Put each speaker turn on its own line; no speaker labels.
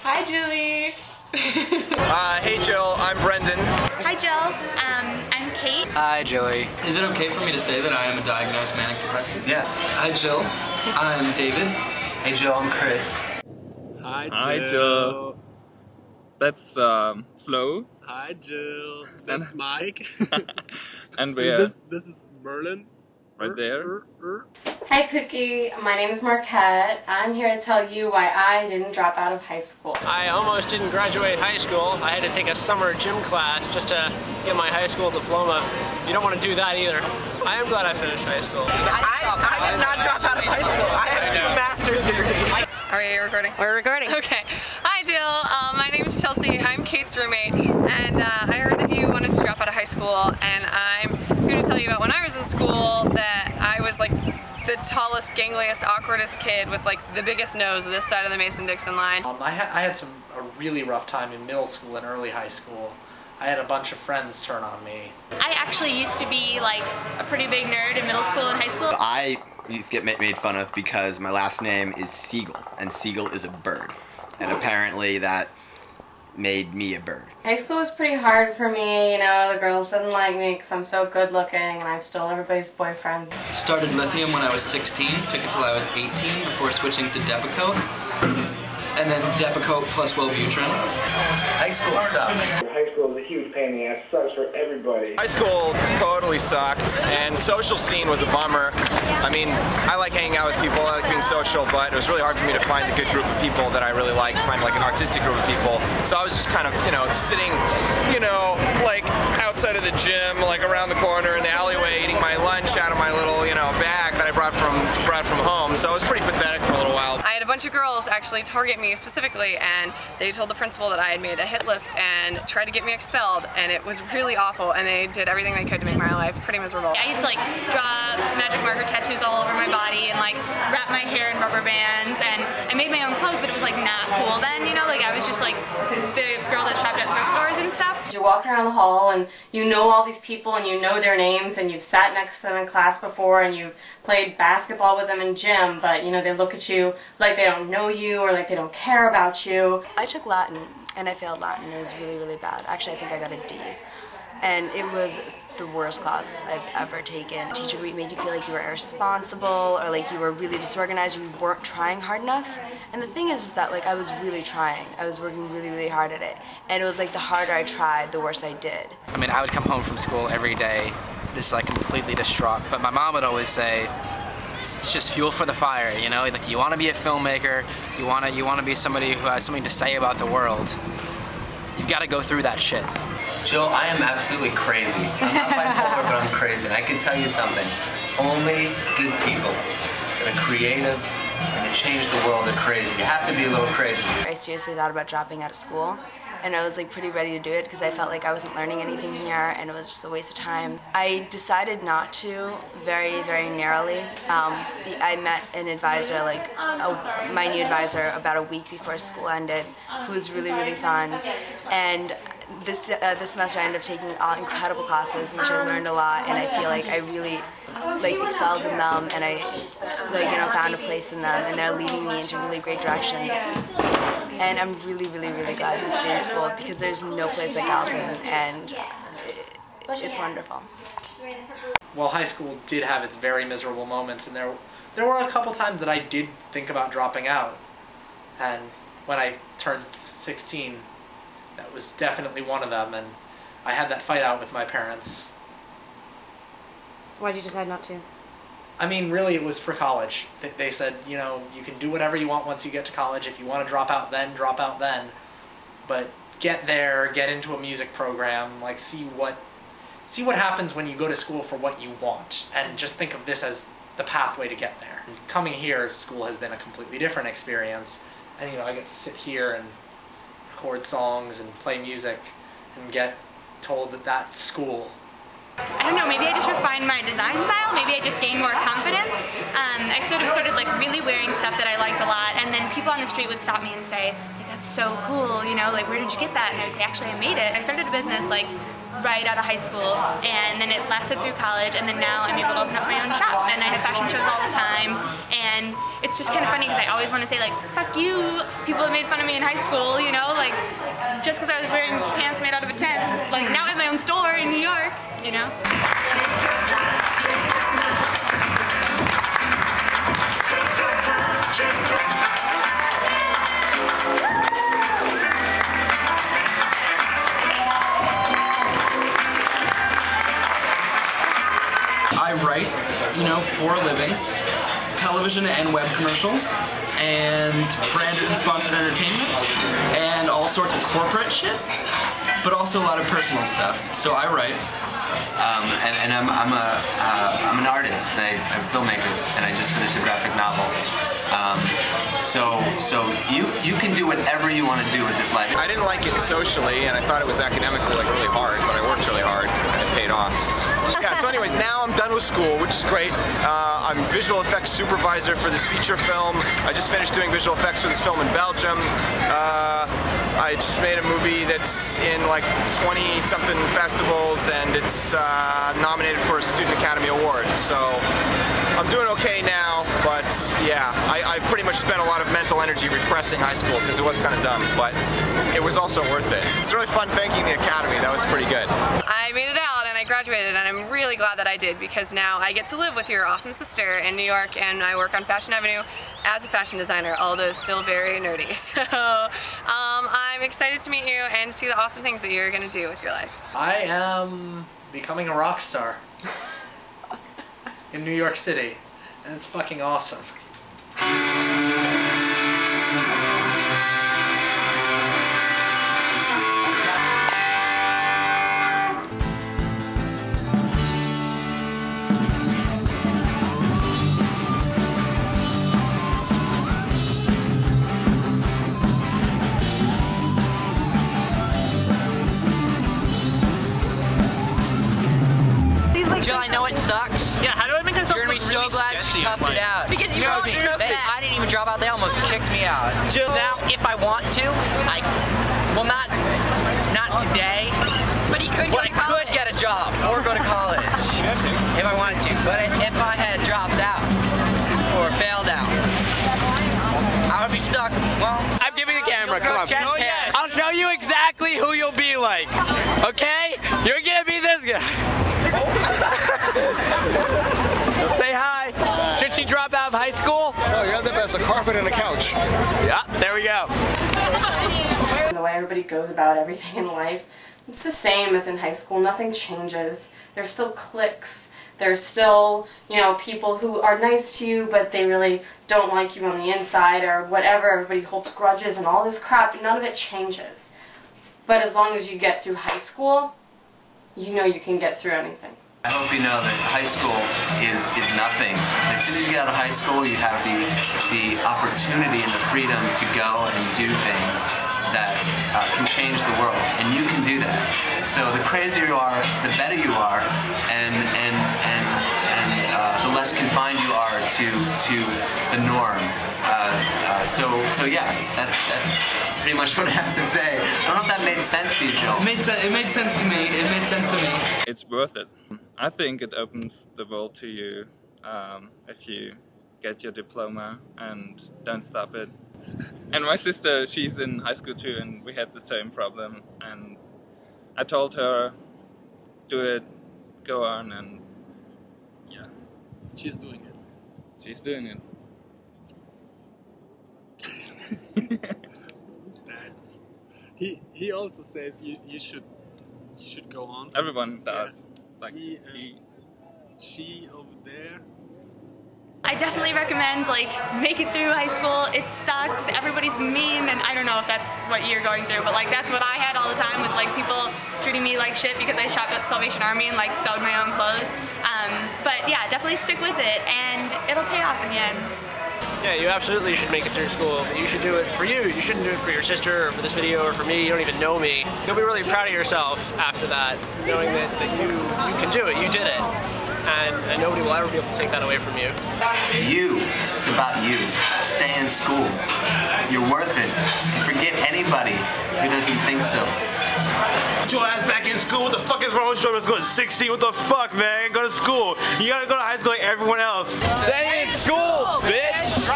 Hi, Julie.
Hey Jill, I'm Brendan.
Hi Jill, I'm Kate.
Hi Joey. Is it okay for me to say that I am a diagnosed manic depressive?
Yeah. Hi Jill, I'm David. Hey Jill, I'm Chris.
Hi Jill. That's Flo.
Hi Jill. That's Mike.
And we're
this is Merlin.
Right there.
Hi Cookie, my name is Marquette. I'm here to tell you why I didn't drop out of high school.
I almost didn't graduate high school. I had to take a summer gym class just to get my high school diploma. You don't want to do that either. I am glad I finished high school.
I did not drop out of high school. I have 2 master's degrees.
Are we recording? We're recording. Okay. Hi Jill, my name is Chelsea. I'm Kate's roommate, and I heard that you wanted to drop out of high school, and I'm here to tell you about when I was in school that I was like the tallest, gangliest, awkwardest kid with like the biggest nose this side of the Mason-Dixon line.
I had a really rough time in middle school and early high school. I had a bunch of friends turn on me.
I actually used to be like a pretty big nerd in middle school and high school.
I used to get made fun of because my last name is Siegel, and Siegel is a bird. And apparently that made me a bird.
High school was pretty hard for me, you know, the girls didn't like me because I'm so good looking and I stole everybody's boyfriend.
Started lithium when I was 16, took it till I was 18 before switching to Depakote. And then Depakote plus Wellbutrin. High school sucks.
High school is a huge pain in the ass. It sucks for everybody.
High school totally sucked, and social scene was a bummer. I mean, I like hanging out with people, I like being social, but it was really hard for me to find a good group of people that I really liked, find like an artistic group of people. So I was just kind of, you know, sitting, you know, like outside of the gym, like around the corner in the alleyway, eating my lunch out of my little, you know, bag that I brought from home. So it was pretty pathetic for a little while.
I had a bunch of girls actually target me specifically, and they told the principal that I had made a hit list and tried to get me expelled, and it was really awful, and they did everything they could to make my life pretty miserable.
I used to like draw magic marker tattoos all over my body and like wrap my hair in rubber bands, and I made my own clothes, but it was like not cool then, you know, like I was just like the girl that shopped at thrift stores and stuff.
You walk around the hall and you know all these people and you know their names and you've sat next to them in class before and you've played basketball with them in gym, but you know, they look at you like they don't know you or like they don't care about you.
I took Latin and I failed Latin. It was really, really bad. Actually, I think I got a D. And it was the worst class I've ever taken. The teacher made you feel like you were irresponsible or like you were really disorganized, you weren't trying hard enough. And the thing is that like I was really trying. I was working really, really hard at it. And it was like the harder I tried, the worse I did.
I mean, I would come home from school every day just like completely distraught. But my mom would always say, it's just fuel for the fire, you know? Like you want to be a filmmaker, you want to be somebody who has something to say about the world. You've got to go through that shit.
Jill, I am absolutely crazy. I'm not bipolar, but I'm crazy. And I can tell you something. Only good people that are creative and that change the world are crazy. You have to be a little crazy.
I seriously thought about dropping out of school, and I was like pretty ready to do it because I felt like I wasn't learning anything here and it was just a waste of time. I decided not to very, very narrowly. I met an advisor, like my new advisor, about a week before school ended, who was really, really fun. And this semester I ended up taking incredible classes, which I learned a lot, and I feel like I really like excelled in them, and I like, you know, found a place in them, and they're leading me into really great directions. And I'm really, really, really glad to stay in school because there's no place like Alton, and it's wonderful.
Well, high school did have its very miserable moments, and there were a couple times that I did think about dropping out. And when I turned 16, that was definitely one of them, and I had that fight out with my parents.
Why did you decide not to?
I mean, really, it was for college. They said, you know, you can do whatever you want once you get to college. If you want to drop out then, drop out then. But get there, get into a music program, like see what happens when you go to school for what you want, and just think of this as the pathway to get there. And coming here, school has been a completely different experience, and you know, I get to sit here and record songs and play music and get told that that's school.
I don't know, maybe I just refined my design style, maybe I just gained more confidence. I sort of started like really wearing stuff that I liked a lot, and then people on the street would stop me and say, like, that's so cool, you know, like where did you get that? And I would say, actually I made it. I started a business like right out of high school, and then it lasted through college, and then now I'm able to open up my own shop, and I have fashion shows all the time, and it's just kind of funny because I always want to say like, fuck you, people that made fun of me in high school, you know, like, just because I was wearing pants made out of a tent, like now I have my own store in New York, you know?
I write, you know, for a living, television and web commercials, and branded and sponsored entertainment, and all sorts of corporate shit, but also a lot of personal stuff. So I write.
And I'm an artist, and I'm a filmmaker, and I just finished a graphic novel. So you can do whatever you want to do with this life.
I didn't like it socially, and I thought it was academically like really hard, but I worked really hard, and it paid off. Yeah, so anyways, now I'm done with school, which is great. I'm visual effects supervisor for this feature film. I just finished doing visual effects for this film in Belgium. I just made a movie that's in like 20-something festivals, and it's nominated for a Student Academy Award. So I'm doing okay now, but yeah, I pretty much spent a lot of mental energy repressing high school because it was kind of dumb, but it was also worth it. It's really fun thanking the Academy. That was pretty good.
I made it out and I graduated, and I'm really glad that I did, because now I get to live with your awesome sister in New York, and I work on Fashion Avenue as a fashion designer, although still very nerdy. So I'm excited to meet you and see the awesome things that you're going to do with your life.
I am becoming a rock star in New York City, and it's fucking awesome.
Jill, I know it sucks.
Yeah, how do I make myself
You're gonna be so glad she toughed it out.
Because you won't know that.
I didn't even drop out. They almost kicked me out. Jill, now, if I want to, well, not today.
But he could
But I could get a job or go to college if I wanted to. But if I had dropped out or failed out, I would be stuck. Well, I'm giving the camera. Come on. I'll show you exactly who you'll be like. Okay? You're gonna be this guy. Say hi. Should she drop out of high school?
Oh, you're the best. A carpet and a couch.
Yeah, there we go.
The way everybody goes about everything in life, it's the same as in high school. Nothing changes. There's still cliques. There's still, you know, people who are nice to you, but they really don't like you on the inside or whatever. Everybody holds grudges and all this crap. None of it changes. But as long as you get through high school, you know you can get through anything.
I hope you know that high school is nothing. As soon as you get out of high school, you have the opportunity and the freedom to go and do things that can change the world, and you can do that. So the crazier you are, the better you are, and the less confined you are to the norm. So yeah, that's pretty much what I have to say. I don't know if that made sense to you, Joe.
It made sense to me. It made sense to me.
It's worth it. I think it opens the world to you if you get your diploma and don't stop it. And my sister, she's in high school too, and we had the same problem. And I told her, do it, go on, and yeah.
She's doing it.
She's doing it.
Who's that? He also says you should go on.
Everyone does.
Yeah.
Like
she over there.
I definitely recommend, like, make it through high school. It sucks. Everybody's mean, and I don't know if that's what you're going through, but like that's what I had all the time, was like people treating me like shit because I shopped at Salvation Army and like sewed my own clothes. But yeah, definitely stick with it, and it'll pay off in the end.
Yeah, you absolutely should make it through school. You should do it for you. You shouldn't do it for your sister or for this video or for me. You don't even know me. You'll be really proud of yourself after that, knowing that you can do it. You did it. And nobody will ever be able to take that away from you.
It's about you. Stay in school. You're worth it. And forget anybody who doesn't think so.
Get your ass back in school. What the fuck is wrong with you? I was going to 16. What the fuck, man? Go to school. You gotta go to high school like everyone else.
Stay in school, bitch!